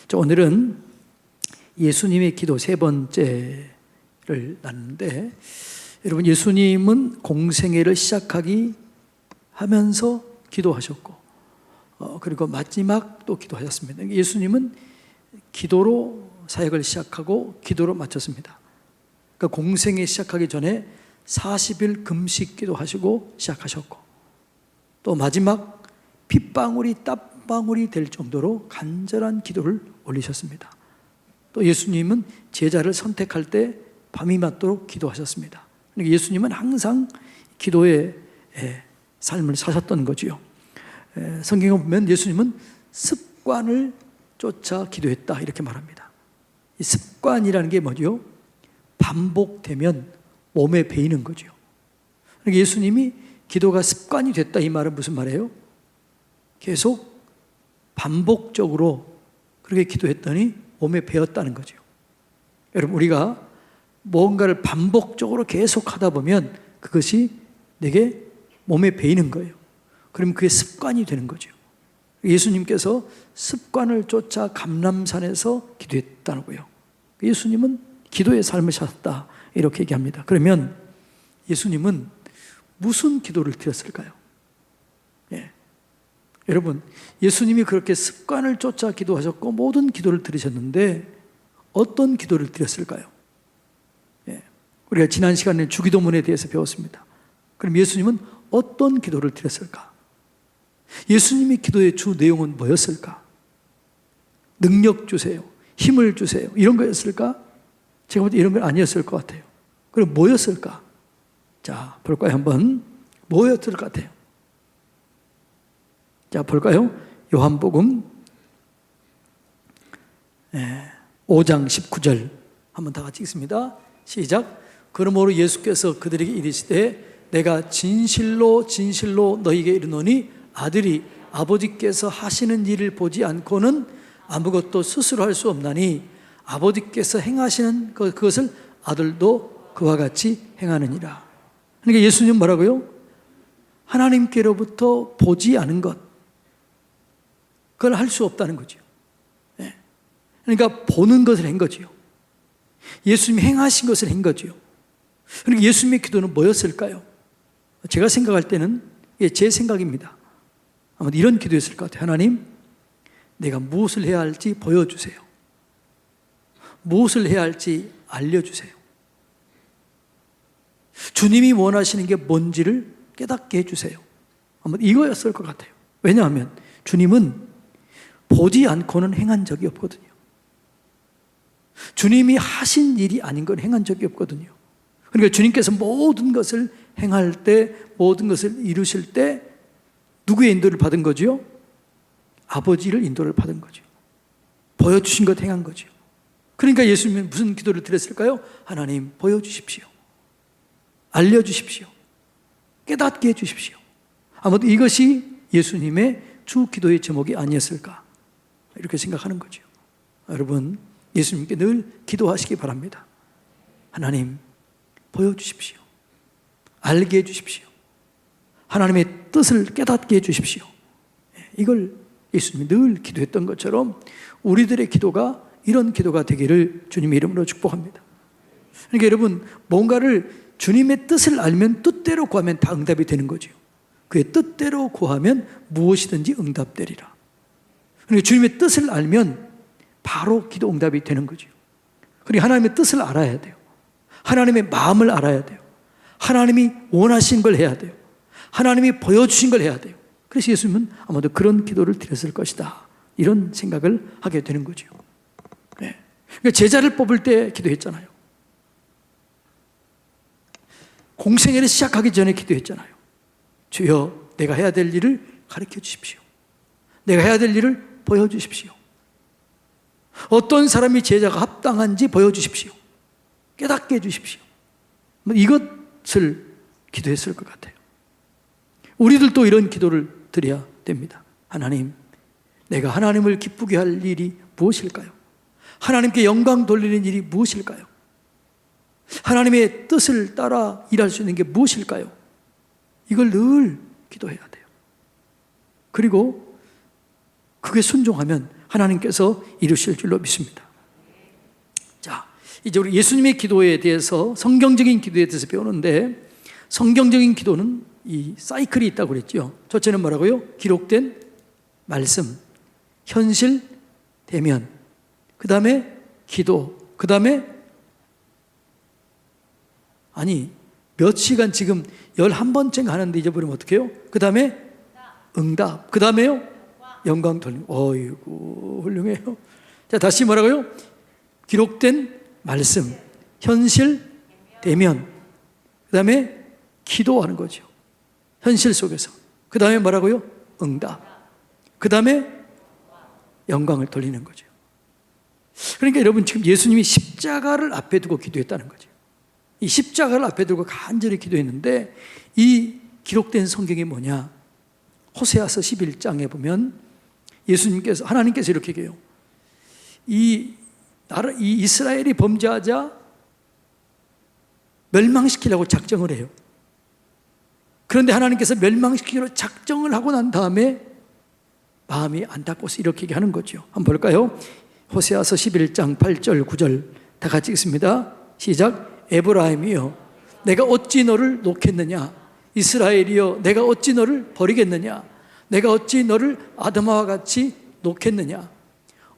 자, 오늘은 예수님의 기도 세 번째를 나누는데, 여러분, 예수님은 공생애를 시작하기 하면서 기도하셨고, 그리고 마지막 또 기도하셨습니다. 예수님은 기도로 사역을 시작하고 기도로 마쳤습니다. 그러니까 공생애 시작하기 전에 40일 금식 기도하시고 시작하셨고, 또 마지막 핏방울이 땀방울이 될 정도로 간절한 기도를 올리셨습니다. 또 예수님은 제자를 선택할 때 밤이 맞도록 기도하셨습니다. 그러니까 예수님은 항상 기도의 삶을 사셨던 거지요. 성경에 보면 예수님은 습관을 쫓아 기도했다 이렇게 말합니다. 이 습관이라는 게 뭐죠? 반복되면 몸에 배이는 거죠. 그러니까 예수님이 기도가 습관이 됐다 이 말은 무슨 말이에요? 계속 반복적으로 그렇게 기도했더니 몸에 배었다는 거죠. 여러분, 우리가 뭔가를 반복적으로 계속 하다 보면 그것이 내게 몸에 배이는 거예요. 그럼 그게 습관이 되는 거죠. 예수님께서 습관을 쫓아 감람산에서 기도했다고요. 예수님은 기도의 삶을 사셨다 이렇게 얘기합니다. 그러면 예수님은 무슨 기도를 드렸을까요? 여러분, 예수님이 그렇게 습관을 쫓아 기도하셨고 모든 기도를 드리셨는데 어떤 기도를 드렸을까요? 우리가 지난 시간에 주기도문에 대해서 배웠습니다. 그럼 예수님은 어떤 기도를 드렸을까? 예수님이 기도의 주 내용은 뭐였을까? 능력 주세요, 힘을 주세요, 이런 거였을까? 제가 볼 때 이런 건 아니었을 것 같아요. 그럼 뭐였을까? 자, 볼까요? 한번 뭐였을 것 같아요? 자, 볼까요? 요한복음 5장 19절 한번 다 같이 읽습니다. 시작. 그러므로 예수께서 그들에게 이르시되 내가 진실로 진실로 너희에게 이르노니 아들이 아버지께서 하시는 일을 보지 않고는 아무것도 스스로 할 수 없나니 아버지께서 행하시는 그것을 아들도 그와 같이 행하느니라. 그러니까 예수님 뭐라고요? 하나님께로부터 보지 않은 것, 그걸 할 수 없다는 거죠. 그러니까 보는 것을 한 거죠. 예수님이 행하신 것을 한 거죠. 그러니까 예수님의 기도는 뭐였을까요? 제가 생각할 때는 제 생각입니다. 아마 이런 기도였을 것 같아요. 하나님, 내가 무엇을 해야 할지 보여주세요. 무엇을 해야 할지 알려주세요. 주님이 원하시는 게 뭔지를 깨닫게 해주세요. 아마 이거였을 것 같아요. 왜냐하면 주님은 보지 않고는 행한 적이 없거든요. 주님이 하신 일이 아닌 건 행한 적이 없거든요. 그러니까 주님께서 모든 것을 행할 때, 모든 것을 이루실 때 누구의 인도를 받은 거죠? 아버지를 인도를 받은 거죠. 보여주신 것 행한 거죠. 그러니까 예수님은 무슨 기도를 드렸을까요? 하나님, 보여주십시오. 알려주십시오. 깨닫게 해주십시오. 아무튼 이것이 예수님의 주 기도의 제목이 아니었을까 이렇게 생각하는 거죠. 여러분, 예수님께 늘 기도하시기 바랍니다. 하나님, 보여주십시오. 알게 해주십시오. 하나님의 뜻을 깨닫게 해주십시오. 이걸 예수님이 늘 기도했던 것처럼 우리들의 기도가 이런 기도가 되기를 주님의 이름으로 축복합니다. 그러니까 여러분, 뭔가를 주님의 뜻을 알면 뜻대로 구하면 다 응답이 되는 거죠. 그의 뜻대로 구하면 무엇이든지 응답되리라. 그러니까 주님의 뜻을 알면 바로 기도 응답이 되는 거죠. 그러니까 하나님의 뜻을 알아야 돼요. 하나님의 마음을 알아야 돼요. 하나님이 원하신 걸 해야 돼요. 하나님이 보여주신 걸 해야 돼요. 그래서 예수님은 아마도 그런 기도를 드렸을 것이다, 이런 생각을 하게 되는 거죠. 그러니까 제자를 뽑을 때 기도했잖아요. 공생애를 시작하기 전에 기도했잖아요. 주여, 내가 해야 될 일을 가르쳐 주십시오. 내가 해야 될 일을 보여주십시오. 어떤 사람이 제자가 합당한지 보여주십시오. 깨닫게 해주십시오. 이것을 기도했을 것 같아요. 우리들도 이런 기도를 드려야 됩니다. 하나님, 내가 하나님을 기쁘게 할 일이 무엇일까요? 하나님께 영광 돌리는 일이 무엇일까요? 하나님의 뜻을 따라 일할 수 있는 게 무엇일까요? 이걸 늘 기도해야 돼요. 그리고 그게 순종하면 하나님께서 이루실 줄로 믿습니다. 자, 이제 우리 예수님의 기도에 대해서, 성경적인 기도에 대해서 배우는데, 성경적인 기도는 이 사이클이 있다고 그랬죠. 첫째는 뭐라고요? 기록된 말씀, 현실, 대면, 그 다음에 기도, 그 다음에 몇 시간 지금 11번째인가 하는데 잊어버리면 어떡해요? 그 다음에 응답, 그 다음에요? 영광 돌림. 어이구, 훌륭해요. 자, 다시 뭐라고요? 기록된 말씀, 현실, 대면, 그 다음에 기도하는 거죠. 현실 속에서. 그 다음에 뭐라고요? 응답. 그 다음에 영광을 돌리는 거죠. 그러니까 여러분, 지금 예수님이 십자가를 앞에 두고 기도했다는 거죠. 이 십자가를 앞에 두고 간절히 기도했는데, 이 기록된 성경이 뭐냐? 호세아서 11장에 보면 하나님께서 이렇게 얘기해요. 이 이스라엘이 범죄하자 멸망시키려고 작정을 해요. 그런데 하나님께서 멸망시키기로 작정을 하고 난 다음에 마음이 안타까워서 이렇게 얘기하는 거죠. 한번 볼까요? 호세아서 11장 8절 9절 다 같이 읽습니다. 시작. 에브라임이여, 내가 어찌 너를 놓겠느냐? 이스라엘이여, 내가 어찌 너를 버리겠느냐? 내가 어찌 너를 아드마와 같이 놓겠느냐?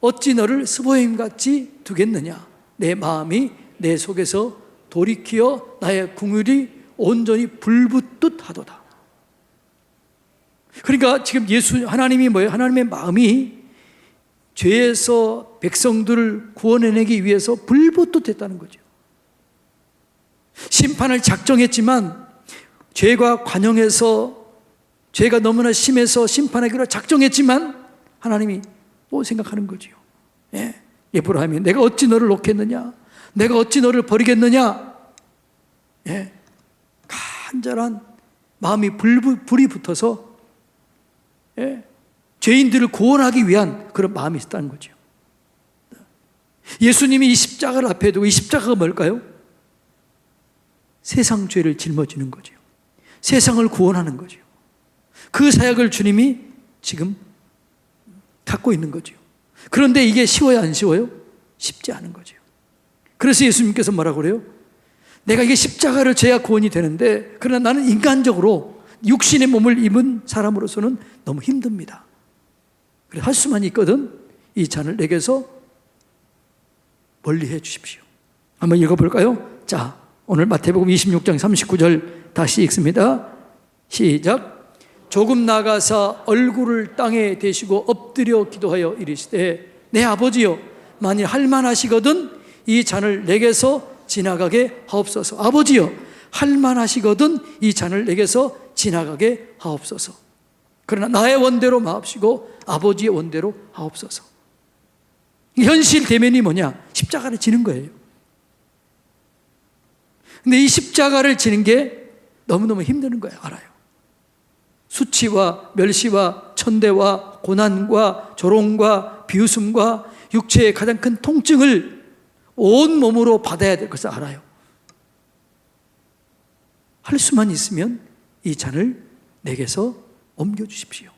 어찌 너를 스보임같이 두겠느냐? 내 마음이 내 속에서 돌이키어 나의 궁율이 온전히 불붙듯 하도다. 그러니까 지금 하나님이 뭐예요? 하나님의 마음이 죄에서 백성들을 구원해내기 위해서 불붙듯 했다는 거죠. 심판을 작정했지만 죄가 관영해서, 죄가 너무나 심해서 심판하기로 작정했지만 하나님이 또 생각하는 거죠. 에브라임이 내가 어찌 너를 놓겠느냐? 내가 어찌 너를 버리겠느냐? 간절한 마음이 불이 붙어서 죄인들을 구원하기 위한 그런 마음이 있었다는 거죠. 예수님이 이 십자가를 앞에 두고, 이 십자가가 뭘까요? 세상 죄를 짊어지는 거죠. 세상을 구원하는 거죠. 그 사역을 주님이 지금 갖고 있는 거죠. 그런데 이게 쉬워요, 안 쉬워요? 쉽지 않은 거죠. 그래서 예수님께서 뭐라고 그래요? 내가 이게 십자가를 져야 구원이 되는데, 그러나 나는 인간적으로 육신의 몸을 입은 사람으로서는 너무 힘듭니다. 그래서 할 수만 있거든 이 잔을 내게서 멀리 해 주십시오. 한번 읽어볼까요? 자, 오늘 마태복음 26장 39절 다시 읽습니다. 시작. 조금 나가사 얼굴을 땅에 대시고 엎드려 기도하여 이르시되, 내 아버지여, 만일 할만하시거든 이 잔을 내게서 지나가게 하옵소서. 아버지여, 할만하시거든 이 잔을 내게서 지나가게 하옵소서. 그러나 나의 원대로 마옵시고 아버지의 원대로 하옵소서. 현실 대면이 뭐냐? 십자가를 지는 거예요. 근데 이 십자가를 지는 게 너무너무 힘든 거예요. 알아요. 수치와 멸시와 천대와 고난과 조롱과 비웃음과 육체의 가장 큰 통증을 온 몸으로 받아야 될 것을 알아요. 할 수만 있으면 이 잔을 내게서 옮겨주십시오.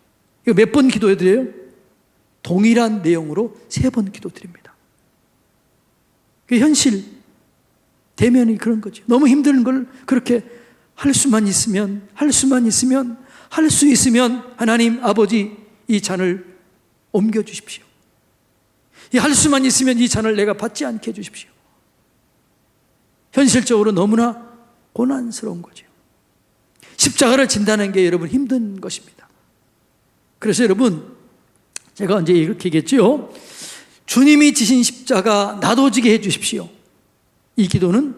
이거 몇 번 기도해드려요? 동일한 내용으로 3번 기도드립니다. 그게 현실 대면이 그런 거죠. 너무 힘든 걸 그렇게 할 수만 있으면 할 수 있으면 하나님 아버지 이 잔을 옮겨주십시오. 할 수만 있으면 이 잔을 내가 받지 않게 해주십시오. 현실적으로 너무나 고난스러운 거죠. 십자가를 진다는 게 여러분 힘든 것입니다. 그래서 여러분, 제가 언제 이렇게 얘기했죠? 주님이 지신 십자가 나도 지게 해주십시오. 이 기도는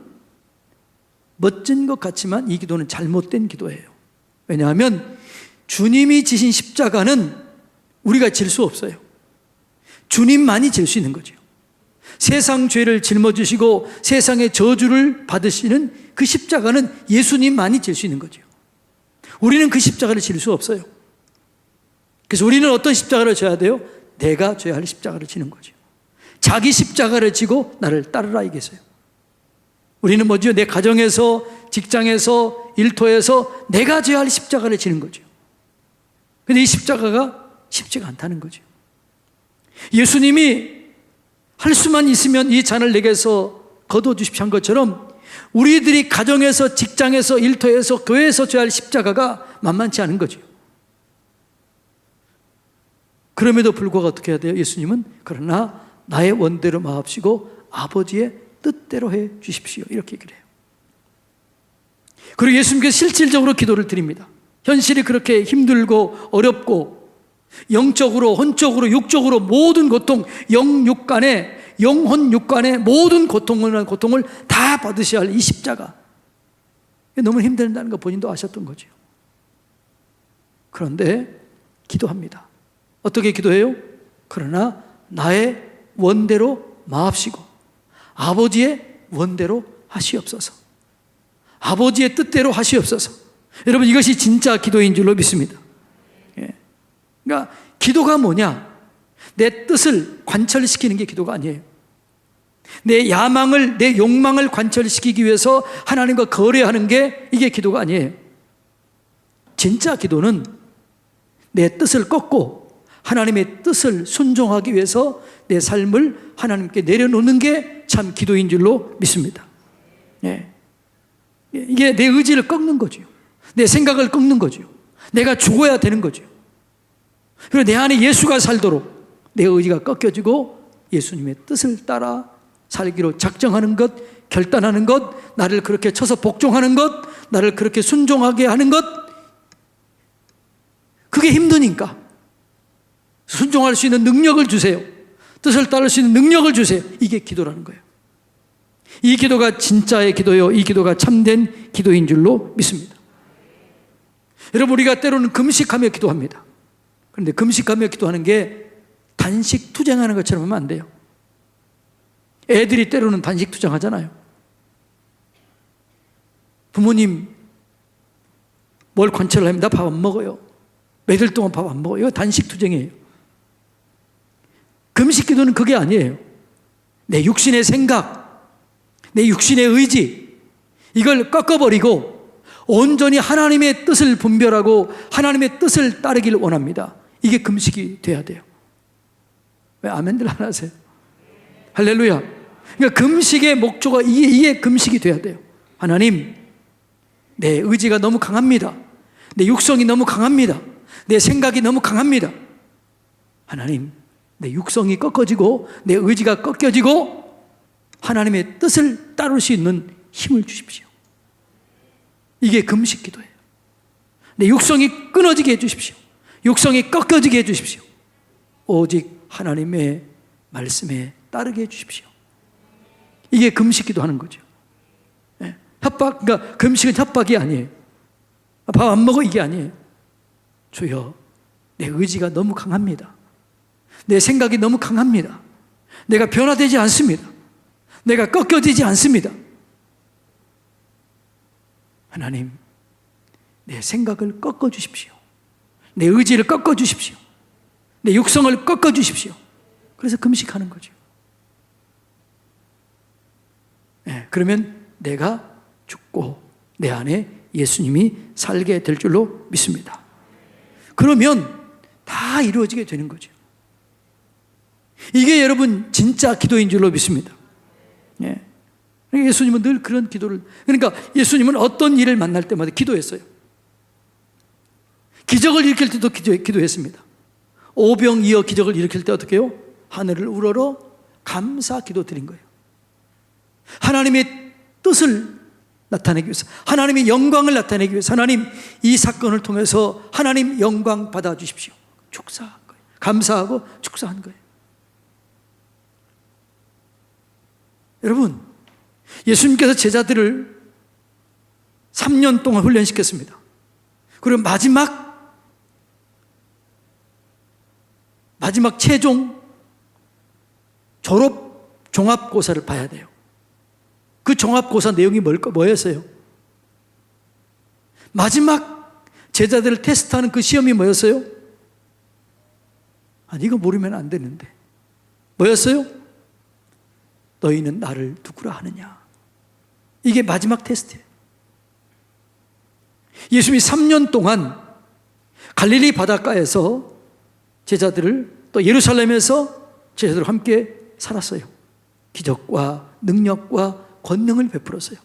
멋진 것 같지만 이 기도는 잘못된 기도예요. 왜냐하면 주님이 지신 십자가는 우리가 질 수 없어요. 주님만이 질 수 있는 거죠. 세상 죄를 짊어지시고 세상의 저주를 받으시는 그 십자가는 예수님만이 질 수 있는 거죠. 우리는 그 십자가를 질 수 없어요. 그래서 우리는 어떤 십자가를 져야 돼요? 내가 져야 할 십자가를 지는 거죠. 자기 십자가를 지고 나를 따르라 이겠어요. 우리는 뭐죠? 내 가정에서, 직장에서, 일터에서 내가 져야 할 십자가를 지는 거죠. 근데 이 십자가가 쉽지가 않다는 거죠. 예수님이 할 수만 있으면 이 잔을 내게서 거둬주십시오 한 것처럼 우리들이 가정에서, 직장에서, 일터에서, 교회에서 져야 할 십자가가 만만치 않은 거죠. 그럼에도 불구하고 어떻게 해야 돼요? 예수님은 그러나 나의 원대로 마옵시고 아버지의 뜻대로 해 주십시오, 이렇게 얘기를 해요. 그리고 예수님께서 실질적으로 기도를 드립니다. 현실이 그렇게 힘들고 어렵고 영적으로, 혼적으로, 육적으로 모든 고통, 영육간에, 영혼육간의 모든 고통을 다 받으셔야 할 이 십자가, 너무 힘들다는 거 본인도 아셨던 거죠. 그런데 기도합니다. 어떻게 기도해요? 그러나 나의 원대로 마옵시고 아버지의 원대로 하시옵소서, 아버지의 뜻대로 하시옵소서. 여러분, 이것이 진짜 기도인 줄로 믿습니다. 그러니까 기도가 뭐냐? 내 뜻을 관철시키는 게 기도가 아니에요. 내 야망을, 내 욕망을 관철시키기 위해서 하나님과 거래하는 게 이게 기도가 아니에요. 진짜 기도는 내 뜻을 꺾고 하나님의 뜻을 순종하기 위해서 내 삶을 하나님께 내려놓는 게 참 기도인 줄로 믿습니다. 이게 내 의지를 꺾는 거죠. 내 생각을 꺾는 거죠. 내가 죽어야 되는 거죠. 그리고 내 안에 예수가 살도록 내 의지가 꺾여지고 예수님의 뜻을 따라 살기로 작정하는 것, 결단하는 것, 나를 그렇게 쳐서 복종하는 것, 나를 그렇게 순종하게 하는 것, 그게 힘드니까 순종할 수 있는 능력을 주세요. 뜻을 따를 수 있는 능력을 주세요. 이게 기도라는 거예요. 이 기도가 진짜의 기도요, 이 기도가 참된 기도인 줄로 믿습니다. 여러분, 우리가 때로는 금식하며 기도합니다. 그런데 금식하며 기도하는 게 단식 투쟁하는 것처럼 하면 안 돼요. 애들이 때로는 단식 투쟁하잖아요. 부모님 뭘 관찰을 합니다. 밥 안 먹어요. 며칠 동안 밥 안 먹어요. 이거 단식 투쟁이에요. 금식 기도는 그게 아니에요. 내 육신의 생각, 내 육신의 의지, 이걸 꺾어버리고 온전히 하나님의 뜻을 분별하고 하나님의 뜻을 따르기를 원합니다. 이게 금식이 돼야 돼요. 왜 아멘들 안 하세요? 할렐루야. 그러니까 금식의 목표가 이게 금식이 돼야 돼요. 하나님, 내 의지가 너무 강합니다. 내 육성이 너무 강합니다. 내 생각이 너무 강합니다. 하나님, 내 육성이 꺾어지고 내 의지가 꺾여지고 하나님의 뜻을 따를 수 있는 힘을 주십시오. 이게 금식 기도예요. 내 육성이 끊어지게 해주십시오. 육성이 꺾어지게 해주십시오. 오직 하나님의 말씀에 따르게 해주십시오. 이게 금식 기도하는 거죠. 협박, 그러니까 금식은 협박이 아니에요. 밥 안 먹어, 이게 아니에요. 주여, 내 의지가 너무 강합니다. 내 생각이 너무 강합니다. 내가 변화되지 않습니다. 내가 꺾여지지 않습니다. 하나님, 내 생각을 꺾어주십시오. 내 의지를 꺾어주십시오. 내 육성을 꺾어주십시오. 그래서 금식하는 거죠. 그러면 내가 죽고 내 안에 예수님이 살게 될 줄로 믿습니다. 그러면 다 이루어지게 되는 거죠. 이게 여러분 진짜 기도인 줄로 믿습니다. 예수님은 늘 그런 기도를, 그러니까 예수님은 어떤 일을 만날 때마다 기도했어요. 기적을 일으킬 때도 기도했습니다. 오병이어 기적을 일으킬 때 어떻게 해요? 하늘을 우러러 감사 기도 드린 거예요. 하나님의 뜻을 나타내기 위해서, 하나님의 영광을 나타내기 위해서, 하나님, 이 사건을 통해서 하나님 영광 받아주십시오. 축사한 거예요. 감사하고 축사한 거예요. 여러분, 예수님께서 제자들을 3년 동안 훈련시켰습니다. 그리고 마지막 최종 졸업 종합고사를 봐야 돼요. 그 종합고사 내용이 뭐였어요? 마지막 제자들을 테스트하는 그 시험이 뭐였어요? 아니, 이거 모르면 안 되는데. 뭐였어요? 너희는 나를 누구라 하느냐. 이게 마지막 테스트예요. 예수님이 3년 동안 갈릴리 바닷가에서 제자들을, 또 예루살렘에서 제자들과 함께 살았어요. 기적과 능력과 권능을 베풀었어요.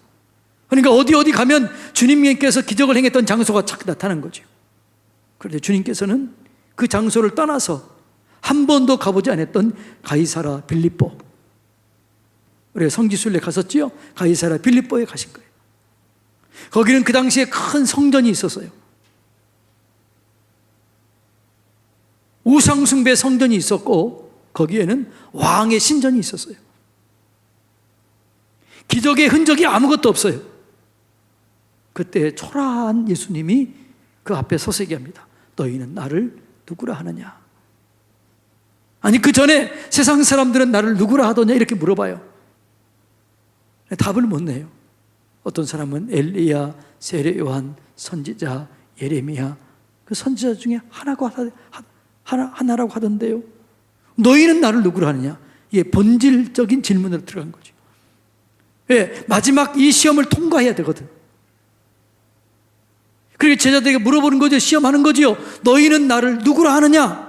그러니까 어디 가면 주님께서 기적을 행했던 장소가 착 나타난 거죠. 그런데 주님께서는 그 장소를 떠나서 한 번도 가보지 않았던 가이사라 빌립보, 우리가 성지순례 갔었지요. 가이사라 빌립보에 가신 거예요. 거기는 그 당시에 큰 성전이 있었어요. 우상숭배 성전이 있었고 거기에는 왕의 신전이 있었어요. 기적의 흔적이 아무것도 없어요. 그때 초라한 예수님이 그 앞에 서서 얘기합니다. 너희는 나를 누구라 하느냐? 아니 그 전에 세상 사람들은 나를 누구라 하더냐 이렇게 물어봐요. 답을 못 내요. 어떤 사람은 엘리야, 세례 요한, 선지자, 예레미야, 그 선지자 중에 하나라고 하던데요. 너희는 나를 누구라 하느냐? 이게 본질적인 질문으로 들어간 거죠. 왜? 마지막 이 시험을 통과해야 되거든. 그러니까 제자들에게 물어보는 거죠. 시험하는 거지요. 너희는 나를 누구라 하느냐?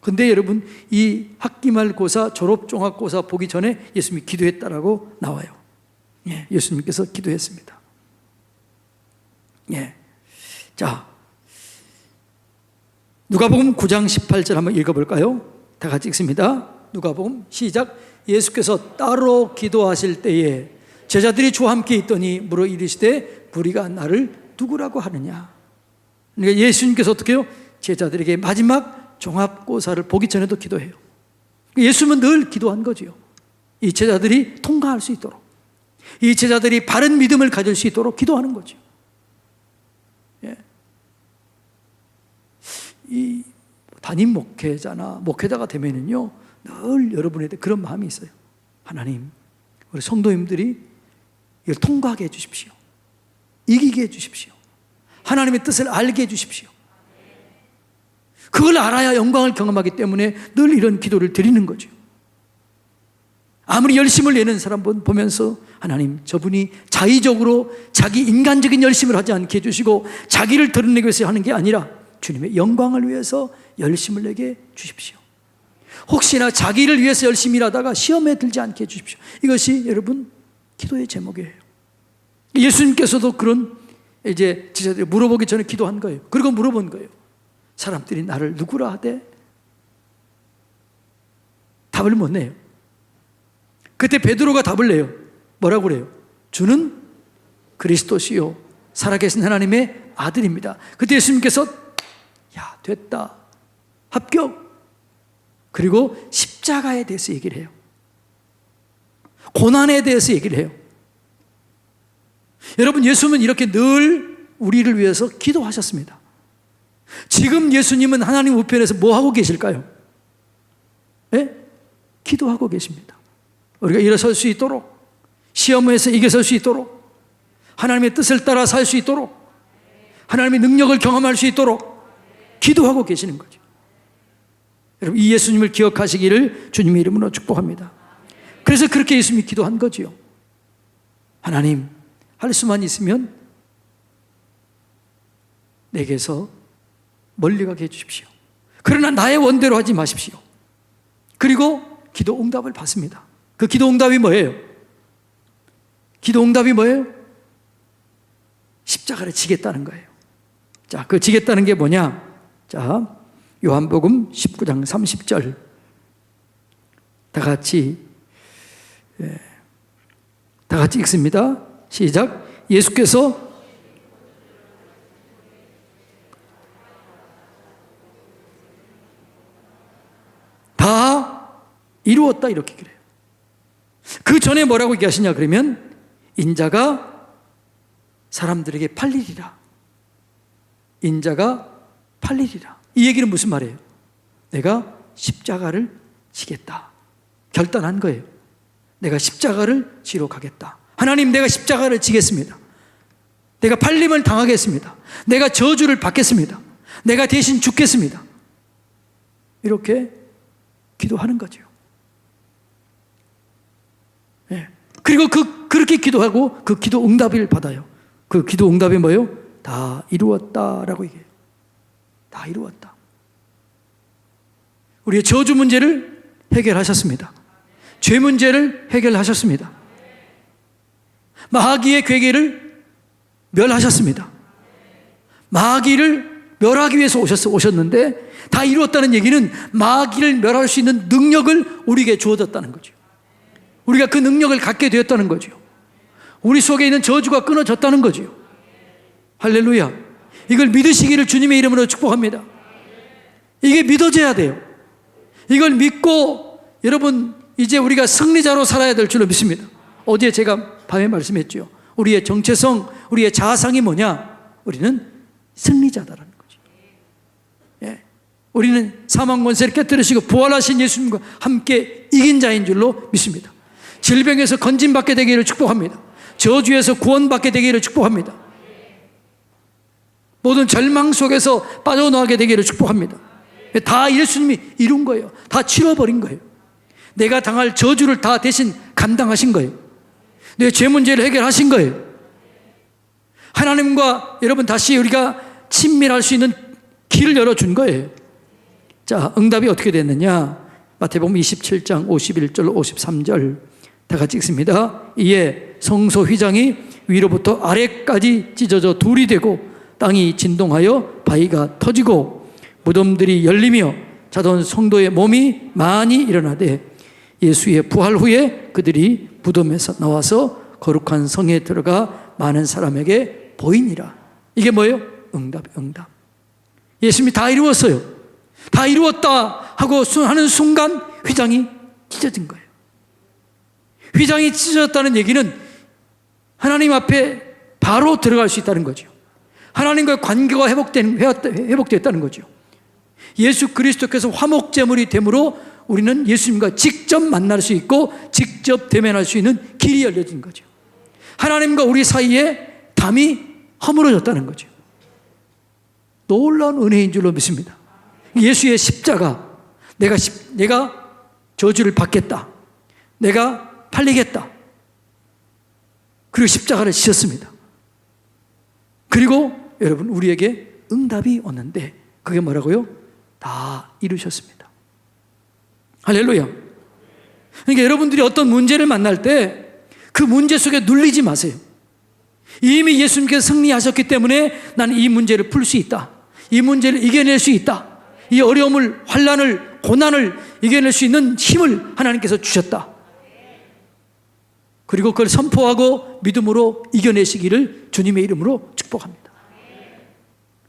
근데 여러분, 이 학기말고사, 졸업종합고사 보기 전에 예수님이 기도했다라고 나와요. 예, 예수님께서 기도했습니다. 예. 자, 누가복음 9장 18절 한번 읽어볼까요? 다 같이 읽습니다. 누가복음 시작. 예수께서 따로 기도하실 때에 제자들이 주와 함께 있더니 물어 이르시되 우리가 나를 누구라고 하느냐? 그러니까 예수님께서 어떻게 해요? 제자들에게 마지막 종합고사를 보기 전에도 기도해요. 예수님은 늘 기도한 거지요. 이 제자들이 통과할 수 있도록, 이 제자들이 바른 믿음을 가질 수 있도록 기도하는 거죠. 예. 이 담임 목회자나 목회자가 되면은요, 늘 여러분에게 그런 마음이 있어요. 하나님, 우리 성도님들이 이걸 통과하게 해주십시오. 이기게 해주십시오. 하나님의 뜻을 알게 해주십시오. 그걸 알아야 영광을 경험하기 때문에 늘 이런 기도를 드리는 거죠. 아무리 열심을 내는 사람 보면서 하나님, 저분이 자의적으로 자기 인간적인 열심을 하지 않게 해주시고 자기를 드러내기 위해서 하는 게 아니라 주님의 영광을 위해서 열심을 내게 주십시오. 혹시나 자기를 위해서 열심히 일하다가 시험에 들지 않게 해주십시오. 이것이 여러분 기도의 제목이에요. 예수님께서도 그런 이제 제자들이 물어보기 전에 기도한 거예요. 그리고 물어본 거예요. 사람들이 나를 누구라 하되? 답을 못 내요. 그때 베드로가 답을 내요. 뭐라고 그래요? 주는 그리스도시요 살아계신 하나님의 아들입니다. 그때 예수님께서 야, 됐다, 합격. 그리고 십자가에 대해서 얘기를 해요. 고난에 대해서 얘기를 해요. 여러분, 예수님은 이렇게 늘 우리를 위해서 기도하셨습니다. 지금 예수님은 하나님 우편에서 뭐 하고 계실까요? 네? 기도하고 계십니다. 우리가 일어설 수 있도록, 시험에서 이겨설 수 있도록, 하나님의 뜻을 따라 살 수 있도록, 하나님의 능력을 경험할 수 있도록 기도하고 계시는 거죠. 여러분, 이 예수님을 기억하시기를 주님의 이름으로 축복합니다. 그래서 그렇게 예수님이 기도한 거지요. 하나님, 할 수만 있으면 내게서 멀리 가게 해주십시오. 그러나 나의 원대로 하지 마십시오. 그리고 기도 응답을 받습니다. 그 기도 응답이 뭐예요? 기도 응답이 뭐예요? 십자가를 지겠다는 거예요. 자, 그 지겠다는 게 뭐냐? 자, 요한복음 19장 30절 다 같이 읽습니다. 시작. 예수께서 다 이루었다 이렇게 그래요. 그 전에 뭐라고 얘기하시냐 그러면 인자가 사람들에게 팔리리라. 인자가 팔리리라. 이 얘기는 무슨 말이에요? 내가 십자가를 지겠다. 결단한 거예요. 내가 십자가를 지러 가겠다. 하나님, 내가 십자가를 지겠습니다. 내가 팔림을 당하겠습니다. 내가 저주를 받겠습니다. 내가 대신 죽겠습니다. 이렇게 기도하는 거죠. 네. 그리고 그렇게 기도하고 그 기도 응답을 받아요. 그 기도 응답이 뭐예요? 다 이루었다라고 얘기해요. 다 이루었다. 우리의 저주 문제를 해결하셨습니다. 죄 문제를 해결하셨습니다. 마귀의 괴계를 멸하셨습니다. 마귀를 멸하기 위해서 오셨는데, 다 이루었다는 얘기는 마귀를 멸할 수 있는 능력을 우리에게 주어졌다는 거죠. 우리가 그 능력을 갖게 되었다는 거죠. 우리 속에 있는 저주가 끊어졌다는 거죠. 할렐루야. 이걸 믿으시기를 주님의 이름으로 축복합니다. 이게 믿어져야 돼요. 이걸 믿고 여러분 이제 우리가 승리자로 살아야 될 줄로 믿습니다. 어제 제가 밤에 말씀했죠. 우리의 정체성, 우리의 자아상이 뭐냐? 우리는 승리자다라는 거죠. 예. 우리는 사망 권세를 깨뜨리시고 부활하신 예수님과 함께 이긴 자인 줄로 믿습니다. 질병에서 건진받게 되기를 축복합니다. 저주에서 구원받게 되기를 축복합니다. 모든 절망 속에서 빠져나가게 되기를 축복합니다. 다 예수님이 이룬 거예요. 다 치러버린 거예요. 내가 당할 저주를 다 대신 감당하신 거예요. 내 죄 문제를 해결하신 거예요. 하나님과 여러분 다시 우리가 친밀할 수 있는 길을 열어준 거예요. 자, 응답이 어떻게 됐느냐? 마태복음 27장 51절 53절 다 같이 읽습니다. 이에 성소 휘장이 위로부터 아래까지 찢어져 둘이 되고 땅이 진동하여 바위가 터지고 무덤들이 열리며 자던 성도의 몸이 많이 일어나되 예수의 부활 후에 그들이 무덤에서 나와서 거룩한 성에 들어가 많은 사람에게 보이니라. 이게 뭐예요? 응답. 예수님이 다 이루었어요. 다 이루었다 하고 하는 순간 휘장이 찢어진 거예요. 휘장이 찢어졌다는 얘기는 하나님 앞에 바로 들어갈 수 있다는 거죠. 하나님과의 관계가 회복됐다는 거죠. 예수 그리스도께서 화목제물이 되므로 우리는 예수님과 직접 만날 수 있고 직접 대면할 수 있는 길이 열려진 거죠. 하나님과 우리 사이에 담이 허물어졌다는 거죠. 놀라운 은혜인 줄로 믿습니다. 예수의 십자가, 내가 저주를 받겠다, 내가 팔리겠다, 그리고 십자가를 지셨습니다. 그리고 여러분 우리에게 응답이 왔는데 그게 뭐라고요? 다 이루셨습니다. 할렐루야. 그러니까 여러분들이 어떤 문제를 만날 때 그 문제 속에 눌리지 마세요. 이미 예수님께서 승리하셨기 때문에 나는 이 문제를 풀 수 있다, 이 문제를 이겨낼 수 있다, 이 어려움을, 환난을, 고난을 이겨낼 수 있는 힘을 하나님께서 주셨다. 그리고 그걸 선포하고 믿음으로 이겨내시기를 주님의 이름으로 축복합니다.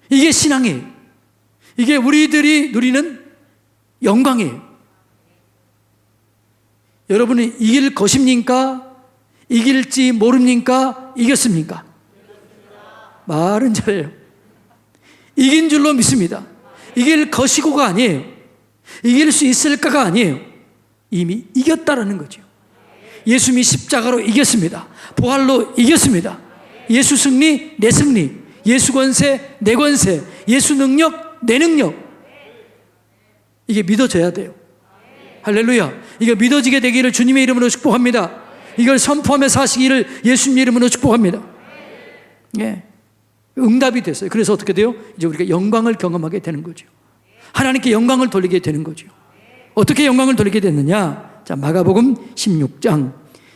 이게 신앙이에요. 이게 우리들이 누리는 영광이에요. 여러분은 이길 것입니까? 이길지 모릅니까? 이겼습니까? 말은 잘해요. 이긴 줄로 믿습니다. 이길 것이고가 아니에요. 이길 수 있을까가 아니에요. 이미 이겼다라는 거죠. 예수님이 십자가로 이겼습니다. 부활로 이겼습니다. 예수 승리, 내 승리. 예수 권세, 내 권세. 예수 능력, 내 능력. 이게 믿어져야 돼요. 할렐루야. 이거 믿어지게 되기를 주님의 이름으로 축복합니다. 이걸 선포하며 사시기를 예수님의 이름으로 축복합니다. 예. 응답이 됐어요. 그래서 어떻게 돼요? 이제 우리가 영광을 경험하게 되는 거죠. 하나님께 영광을 돌리게 되는 거죠. 어떻게 영광을 돌리게 됐느냐? 자, 마가복음 16장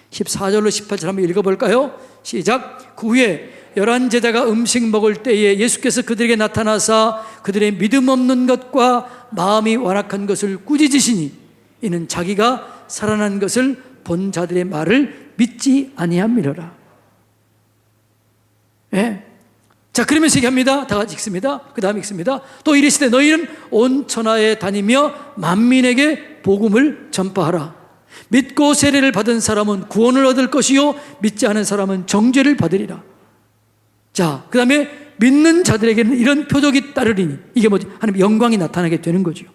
14절로 18절 한번 읽어볼까요? 시작. 그 후에 11 제자가 음식 먹을 때에 예수께서 그들에게 나타나사 그들의 믿음 없는 것과 마음이 완악한 것을 꾸짖으시니 이는 자기가 살아난 것을 본 자들의 말을 믿지 아니함이로라. 예. 자, 그러면서 얘기합니다. 다 같이 읽습니다. 그 다음에 읽습니다. 또 이르시되 너희는 온 천하에 다니며 만민에게 복음을 전파하라. 믿고 세례를 받은 사람은 구원을 얻을 것이요 믿지 않은 사람은 정죄를 받으리라. 자, 그 다음에 믿는 자들에게는 이런 표적이 따르리니 이게 뭐지? 하나님 영광이 나타나게 되는 거죠.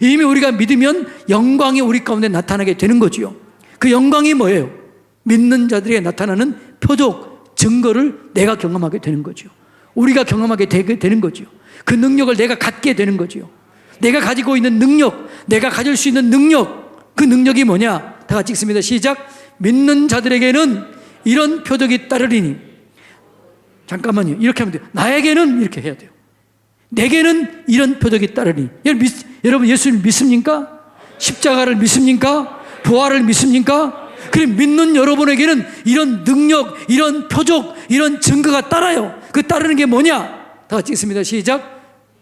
이미 우리가 믿으면 영광이 우리 가운데 나타나게 되는 거지요. 그 영광이 뭐예요? 믿는 자들에게 나타나는 표적, 증거를 내가 경험하게 되는 거죠. 우리가 경험하게 되는 거죠. 그 능력을 내가 갖게 되는 거죠. 내가 가지고 있는 능력, 내가 가질 수 있는 능력, 그 능력이 뭐냐? 다 같이 읽습니다. 시작. 믿는 자들에게는 이런 표적이 따르리니. 잠깐만요. 이렇게 하면 돼요. 나에게는 이렇게 해야 돼요. 내게는 이런 표적이 따르니. 여러분 예수를 믿습니까? 십자가를 믿습니까? 부활을 믿습니까? 그래, 믿는 여러분에게는 이런 능력, 이런 표적, 이런 증거가 따라요. 그 따르는 게 뭐냐? 다 같이 읽습니다. 시작.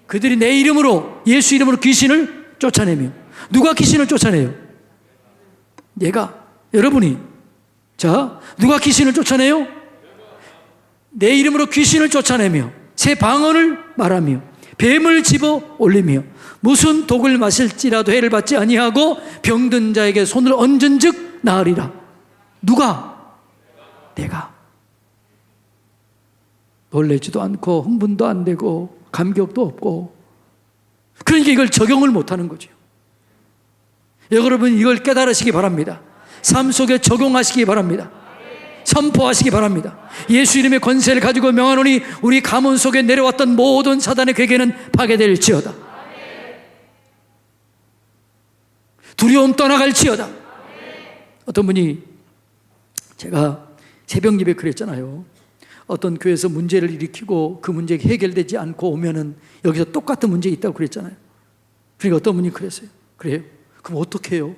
그들이 내 이름으로, 예수 이름으로 귀신을 쫓아내며. 누가 귀신을 쫓아내요? 여러분이. 자, 누가 귀신을 쫓아내요? 내 이름으로 귀신을 쫓아내며 새 방언을 말하며 뱀을 집어 올리며 무슨 독을 마실지라도 해를 받지 아니하고 병든 자에게 손을 얹은 즉 나으리라. 누가? 내가. 놀라지도 않고 흥분도 안 되고 감격도 없고, 그러니까 이걸 적용을 못하는 거죠. 여러분, 이걸 깨달으시기 바랍니다. 삶 속에 적용하시기 바랍니다. 선포하시기 바랍니다. 예수 이름의 권세를 가지고 명하노니 우리 가문 속에 내려왔던 모든 사단의 괴계는 파괴될지어다. 두려움 떠나갈지어다. 어떤 분이, 제가 새벽 예배 그랬잖아요. 어떤 교회에서 문제를 일으키고 그 문제가 해결되지 않고 오면은 여기서 똑같은 문제 있다고 그랬잖아요. 그러니까 어떤 분이 그랬어요. 그래요? 그럼 어떻게 해요?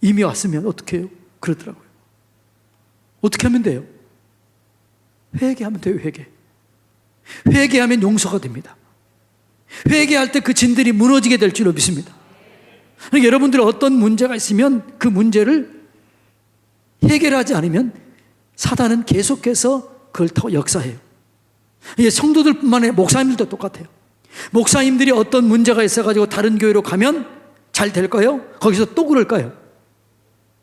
이미 왔으면 어떻게 해요? 그러더라고요. 어떻게 하면 돼요? 회개하면 돼요. 회개하면 용서가 됩니다. 회개할 때 그 진들이 무너지게 될 줄로 믿습니다. 그러니까 여러분들 어떤 문제가 있으면 그 문제를 해결하지 않으면 사단은 계속해서 그걸 더 역사해요. 이게 성도들뿐만 아니라 목사님들도 똑같아요. 목사님들이 어떤 문제가 있어가지고 다른 교회로 가면 잘 될까요? 거기서 또 그럴까요?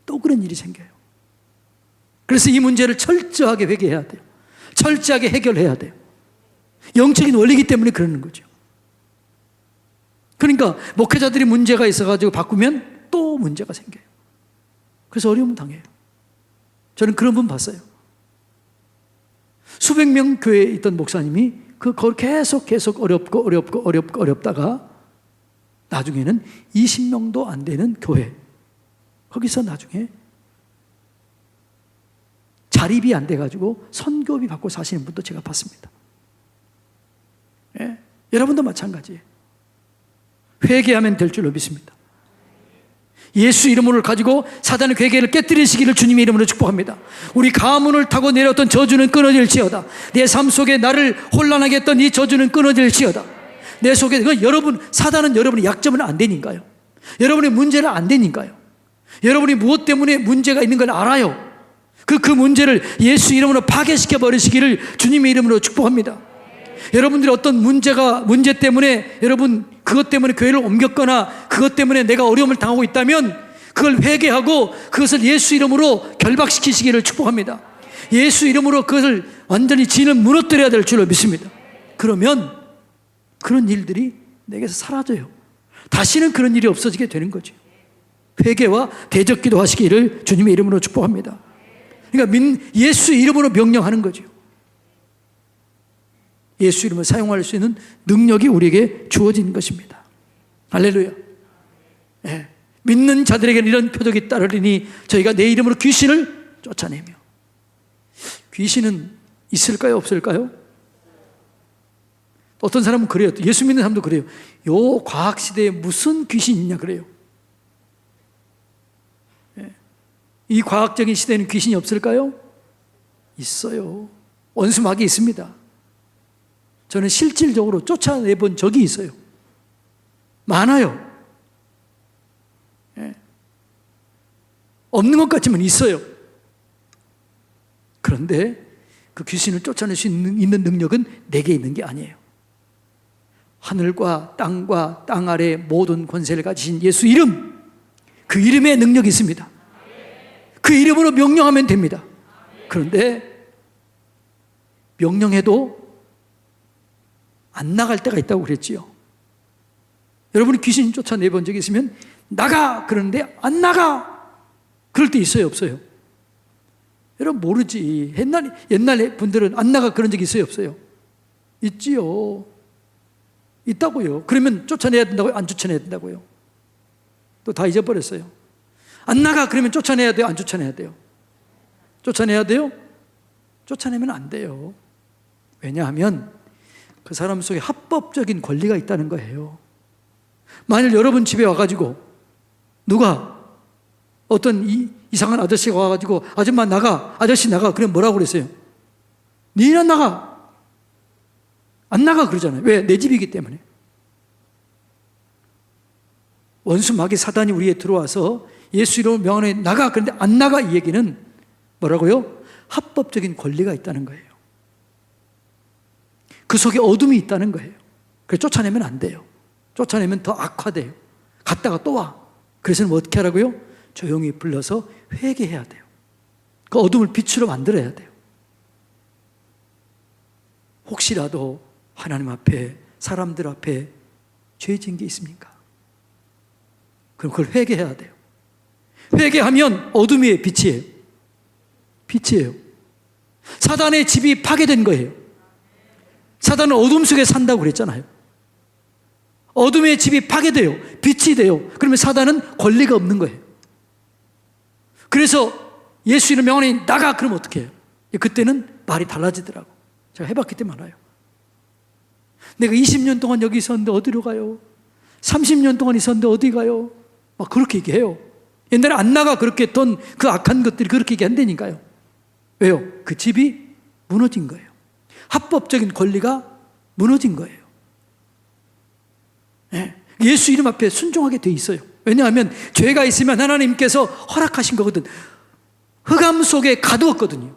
또 그런 일이 생겨요. 그래서 이 문제를 철저하게 회개해야 돼요. 철저하게 해결해야 돼요. 영적인 원리이기 때문에 그러는 거죠. 그러니까 목회자들이 문제가 있어가지고 바꾸면 또 문제가 생겨요. 그래서 어려움을 당해요. 저는 그런 분 봤어요. 수백 명 교회에 있던 목사님이 그걸 계속 어렵다가 나중에는 20명도 안 되는 교회, 거기서 나중에 자립이 안 돼가지고 선교비 받고 사시는 분도 제가 봤습니다. 예? 여러분도 마찬가지예요. 회개하면 될 줄로 믿습니다. 예수 이름을 가지고 사단의 괴계를 깨뜨리시기를 주님의 이름으로 축복합니다. 우리 가문을 타고 내려왔던 저주는 끊어질지어다. 내 삶 속에 나를 혼란하게 했던 이 저주는 끊어질지어다. 내 속에, 여러분, 사단은 여러분의 약점은 안 되니까요. 여러분의 문제는 안 되니까요. 여러분이 무엇 때문에 문제가 있는 걸 알아요. 그 문제를 예수 이름으로 파괴시켜 버리시기를 주님의 이름으로 축복합니다. 여러분들이 어떤 문제 때문에 여러분 그것 때문에 교회를 옮겼거나 그것 때문에 내가 어려움을 당하고 있다면 그걸 회개하고 그것을 예수 이름으로 결박시키시기를 축복합니다. 예수 이름으로 그것을 완전히 진을 무너뜨려야 될 줄로 믿습니다. 그러면 그런 일들이 내게서 사라져요. 다시는 그런 일이 없어지게 되는 거죠. 회개와 대적기도 하시기를 주님의 이름으로 축복합니다. 그러니까 예수 이름으로 명령하는 거죠. 예수 이름을 사용할 수 있는 능력이 우리에게 주어진 것입니다. 할렐루야. 예. 믿는 자들에게는 이런 표적이 따르리니 저희가 내 이름으로 귀신을 쫓아내며. 귀신은 있을까요? 없을까요? 어떤 사람은 그래요. 예수 믿는 사람도 그래요. 요 과학시대에 무슨 귀신이 있냐 그래요. 예. 이 과학적인 시대에는 귀신이 없을까요? 있어요. 원수마귀 있습니다. 저는 실질적으로 쫓아내본 적이 있어요. 많아요. 예. 없는 것 같지만 있어요. 그런데 그 귀신을 쫓아낼 수 있는 능력은 내게 있는 게 아니에요. 하늘과 땅과 땅 아래 모든 권세를 가지신 예수 이름, 그 이름에 능력이 있습니다. 그 이름으로 명령하면 됩니다. 그런데 명령해도 안 나갈 때가 있다고 그랬지요. 여러분이 귀신 쫓아내본 적이 있으면 나가! 그러는데 안 나가! 그럴 때 있어요, 없어요? 여러분 모르지. 옛날 분들은 안 나가 그런 적이 있어요, 없어요? 있지요. 있다고요. 그러면 쫓아내야 된다고요? 안 쫓아내야 된다고요? 또 다 잊어버렸어요. 안 나가 그러면 쫓아내야 돼요? 안 쫓아내야 돼요? 쫓아내야 돼요? 쫓아내면 안 돼요. 왜냐하면 그 사람 속에 합법적인 권리가 있다는 거예요. 만일 여러분 집에 와가지고 누가? 어떤 이상한 아저씨가 와가지고 아줌마 나가, 아저씨 나가. 그럼 뭐라고 그랬어요? 니는 나가. 안 나가 그러잖아요. 왜? 내 집이기 때문에. 원수 마귀 사단이 우리에 들어와서 예수 이름으로 명하노니 나가. 그런데 안 나가. 이 얘기는 뭐라고요? 합법적인 권리가 있다는 거예요. 그 속에 어둠이 있다는 거예요. 그래서 쫓아내면 안 돼요. 쫓아내면 더 악화돼요. 갔다가 또 와. 그래서 어떻게 하라고요? 조용히 불러서 회개해야 돼요. 그 어둠을 빛으로 만들어야 돼요. 혹시라도 하나님 앞에, 사람들 앞에 죄 지은 게 있습니까? 그럼 그걸 회개해야 돼요. 회개하면 어둠이 빛이에요. 빛이에요. 사단의 집이 파괴된 거예요. 사단은 어둠 속에 산다고 그랬잖아요. 어둠의 집이 파괴돼요. 빛이 돼요. 그러면 사단은 권리가 없는 거예요. 그래서 예수 이름 명하노니 나가. 그러면 어떻게 해요? 그때는 말이 달라지더라고. 제가 해봤기 때문에 알아요. 내가 20년 동안 여기 있었는데 어디로 가요? 30년 동안 있었는데 어디 가요? 막 그렇게 얘기해요. 옛날에 안 나가 그렇게 했던 그 악한 것들이 그렇게 얘기한다니까요. 왜요? 그 집이 무너진 거예요. 합법적인 권리가 무너진 거예요. 네. 예수 이름 앞에 순종하게 돼 있어요. 왜냐하면 죄가 있으면 하나님께서 허락하신 거거든. 흑암 속에 가두었거든요.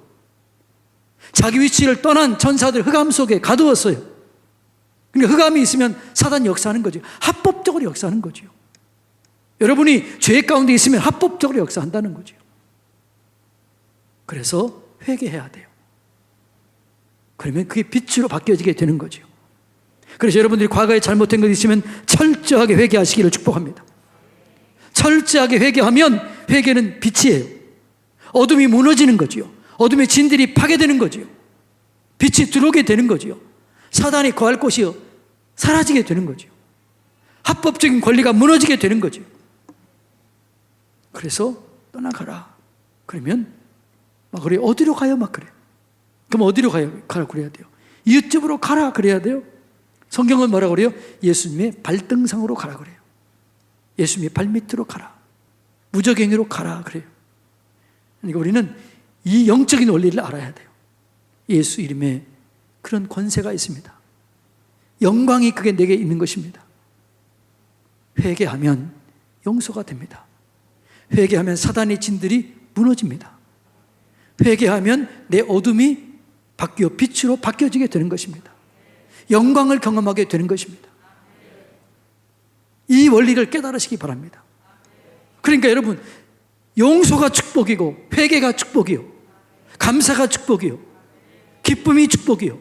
자기 위치를 떠난 전사들 흑암 속에 가두었어요. 그러니까 흑암이 있으면 사단이 역사하는 거죠. 합법적으로 역사하는 거죠. 여러분이 죄 가운데 있으면 합법적으로 역사한다는 거죠. 그래서 회개해야 돼요. 그러면 그게 빛으로 바뀌어지게 되는 거죠. 그래서 여러분들이 과거에 잘못된 것이 있으면 철저하게 회개하시기를 축복합니다. 철저하게 회개하면 회개는 빛이에요. 어둠이 무너지는 거죠. 어둠의 진들이 파괴되는 거죠. 빛이 들어오게 되는 거죠. 사단이 거할 곳이 사라지게 되는 거죠. 합법적인 권리가 무너지게 되는 거죠. 그래서 떠나가라. 그러면 막 그래. 어디로 가요? 막 그래. 그럼 어디로 가라 그래야 돼요? 이웃집으로 가라 그래야 돼요? 성경은 뭐라고 그래요? 예수님의 발등상으로 가라 그래요. 예수님의 발밑으로 가라. 무적행위로 가라 그래요. 그러니까 우리는 이 영적인 원리를 알아야 돼요. 예수 이름에 그런 권세가 있습니다. 영광이 그게 내게 있는 것입니다. 회개하면 용서가 됩니다. 회개하면 사단의 진들이 무너집니다. 회개하면 내 어둠이 바뀌어 빛으로 바뀌어지게 되는 것입니다. 영광을 경험하게 되는 것입니다. 이 원리를 깨달으시기 바랍니다. 그러니까 여러분, 용서가 축복이고 회개가 축복이요, 감사가 축복이요, 기쁨이 축복이요,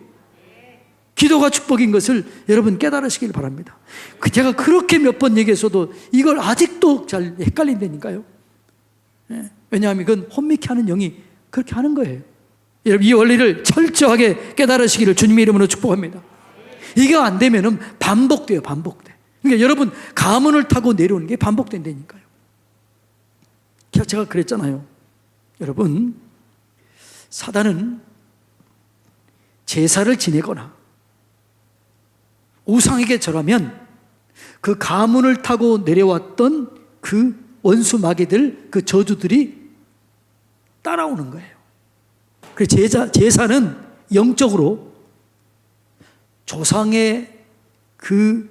기도가 축복인 것을 여러분 깨달으시길 바랍니다. 제가 그렇게 몇 번 얘기했어도 이걸 아직도 잘 헷갈린다니까요. 왜냐하면 이건 혼미케 하는 영이 그렇게 하는 거예요. 여러분, 이 원리를 철저하게 깨달으시기를 주님의 이름으로 축복합니다. 이게 안 되면은 반복돼요. 반복돼. 그러니까 여러분, 가문을 타고 내려오는 게 반복된다니까요. 제가 그랬잖아요. 여러분, 사단은 제사를 지내거나 우상에게 절하면 그 가문을 타고 내려왔던 그 원수 마귀들, 그 저주들이 따라오는 거예요. 그래서 제사는 영적으로 조상의 그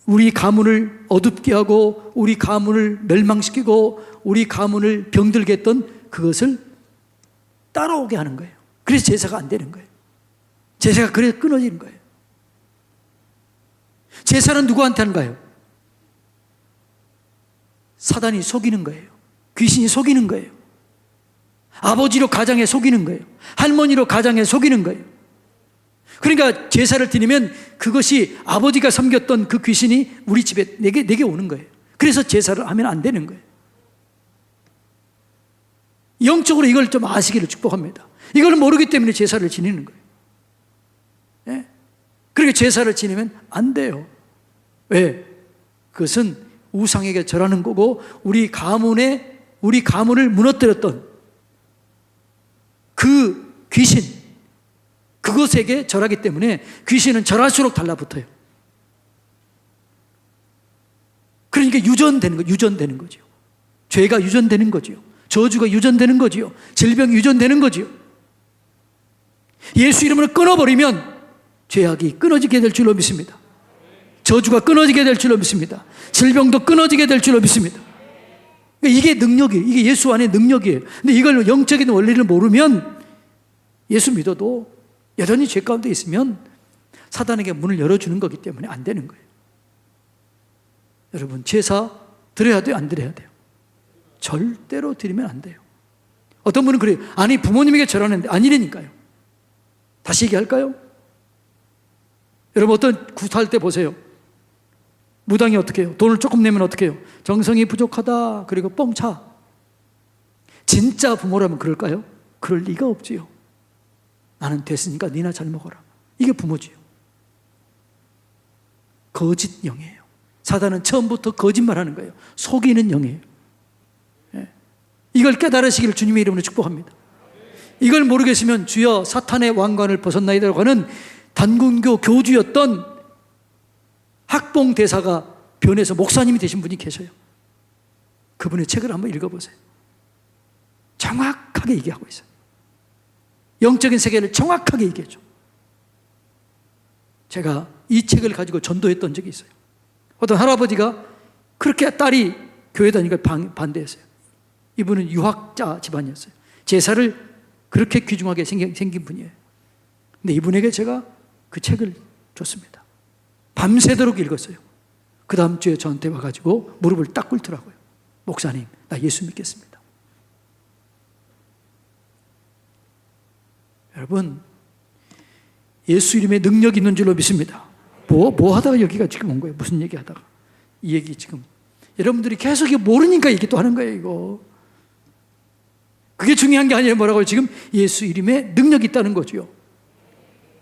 우리 가문을 어둡게 하고 우리 가문을 멸망시키고 우리 가문을 병들게 했던 그것을 따라오게 하는 거예요. 그래서 제사가 안 되는 거예요. 제사가 그래서 끊어지는 거예요. 제사는 누구한테 하는 거예요? 사단이 속이는 거예요. 귀신이 속이는 거예요. 아버지로 가장에 속이는 거예요. 할머니로 가장에 속이는 거예요. 그러니까 제사를 드리면 그것이 아버지가 섬겼던 그 귀신이 우리 집에 내게 오는 거예요. 그래서 제사를 하면 안 되는 거예요. 영적으로 이걸 좀 아시기를 축복합니다. 이걸 모르기 때문에 제사를 지내는 거예요. 예? 그렇게 제사를 지내면 안 돼요. 왜? 그것은 우상에게 절하는 거고 우리 가문을 무너뜨렸던 그 귀신, 그것에게 절하기 때문에 귀신은 절할수록 달라붙어요. 그러니까 이게 유전되는 거죠. 죄가 유전되는 거죠. 저주가 유전되는 거죠. 질병이 유전되는 거죠. 예수 이름으로 끊어버리면 죄악이 끊어지게 될 줄로 믿습니다. 저주가 끊어지게 될 줄로 믿습니다. 질병도 끊어지게 될 줄로 믿습니다. 이게 능력이에요. 이게 예수 안의 능력이에요. 근데 이걸 영적인 원리를 모르면 예수 믿어도 여전히 죄 가운데 있으면 사단에게 문을 열어주는 거기 때문에 안 되는 거예요. 여러분, 제사 드려야 돼요? 안 드려야 돼요? 절대로 드리면 안 돼요. 어떤 분은 그래요. 아니, 부모님에게 절하는데 아니라니까요. 다시 얘기할까요? 여러분, 어떤 구타할 때 보세요. 무당이 어떻게 해요? 돈을 조금 내면 어떻게 해요? 정성이 부족하다. 그리고 뻥차. 진짜 부모라면 그럴까요? 그럴 리가 없지요. 나는 됐으니까 니나 잘 먹어라. 이게 부모지요. 거짓 영이에요. 사단은 처음부터 거짓말하는 거예요. 속이는 영이에요. 이걸 깨달으시기를 주님의 이름으로 축복합니다. 이걸 모르겠으면 주여 사탄의 왕관을 벗었나이다라고 하는 단군교 교주였던 학봉 대사가 변해서 목사님이 되신 분이 계셔요. 그분의 책을 한번 읽어보세요. 정확하게 얘기하고 있어요. 영적인 세계를 정확하게 얘기해줘. 제가 이 책을 가지고 전도했던 적이 있어요. 어떤 할아버지가 그렇게 딸이 교회 다니니까 반대했어요. 이분은 유학자 집안이었어요. 제사를 그렇게 귀중하게 생긴 분이에요. 근데 이분에게 제가 그 책을 줬습니다. 밤새도록 읽었어요. 그 다음 주에 저한테 와가지고 무릎을 딱 꿇더라고요. 목사님, 나 예수 믿겠습니다. 여러분, 예수 이름에 능력이 있는 줄로 믿습니다. 뭐 하다가 여기가 지금 온 거예요? 무슨 얘기 하다가. 이 얘기 지금. 여러분들이 계속 모르니까 얘기 또 하는 거예요, 이거. 그게 중요한 게 아니라 뭐라고요? 지금 예수 이름에 능력이 있다는 거죠.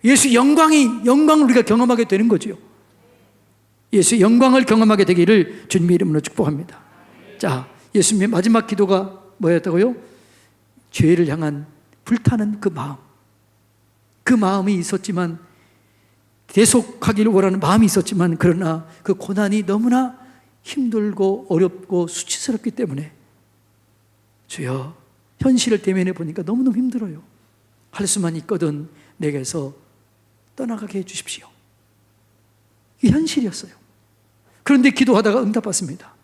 예수 영광을 우리가 경험하게 되는 거죠. 예수의 영광을 경험하게 되기를 주님의 이름으로 축복합니다. 자, 예수님의 마지막 기도가 뭐였다고요? 죄를 향한 불타는 그 마음. 그 마음이 있었지만, 대속하기를 원하는 마음이 있었지만, 그러나 그 고난이 너무나 힘들고 어렵고 수치스럽기 때문에 주여, 현실을 대면해 보니까 너무너무 힘들어요. 할 수만 있거든 내게서 떠나가게 해주십시오. 이게 현실이었어요. 그런데 기도하다가 응답받습니다.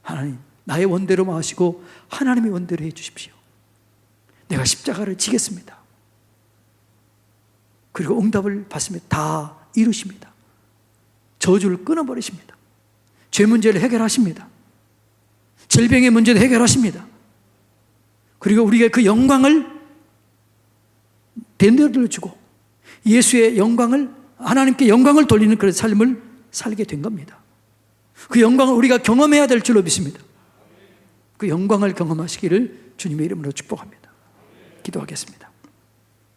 하나님, 나의 원대로 마시고 하나님의 원대로 해주십시오. 내가 십자가를 지겠습니다. 그리고 응답을 받으면 다 이루십니다. 저주를 끊어버리십니다. 죄 문제를 해결하십니다. 질병의 문제도 해결하십니다. 그리고 우리가 그 영광을 대대로 주고 예수의 영광을, 하나님께 영광을 돌리는 그런 삶을 살게 된 겁니다. 그 영광을 우리가 경험해야 될 줄로 믿습니다. 그 영광을 경험하시기를 주님의 이름으로 축복합니다. 기도하겠습니다.